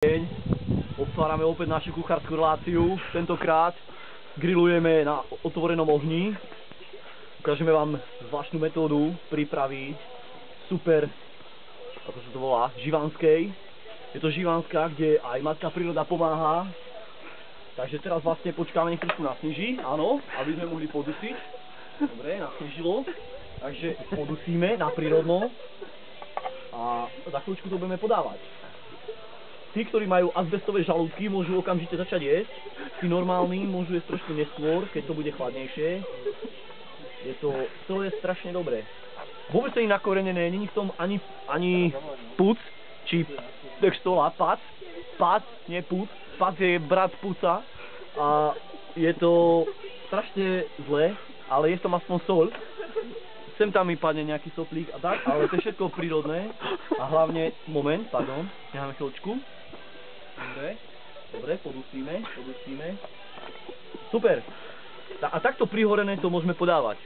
deň. Otvárame opäť našu kuchárskú reláciu. Tentokrát grillujeme na otvorenom ohni. Ukážeme vám zvláštnu metódu prípravy super, ako sa to volá, živanskej. Je to živanská, kde aj matka príroda pomáha. Takže teraz vlastne počkáme, nech trošku nasneží, áno, aby sme mohli podusiť. Dobre, nasnežilo. Takže podusíme na prírodno a za chvíľučku to budeme podávať. Tí, ktorí majú azbestové žalúdky, môžu okamžite začať jesť. Tí normálni môžu jesť trošku neskôr, keď to bude chladnejšie. To je strašne dobré. Vôbec to je nakorenené, není v tom ani puc, či textola, pac, nie puc. Pac je brat puca a je to strašne zlé, ale je tam aspoň soľ. Sem tam mi padne nejaký soplík a tak, ale to je všetko prírodné a hlavne, necháme chvíľočku. Dobre, podusíme. Super. A takto prihorené to môžeme podávať.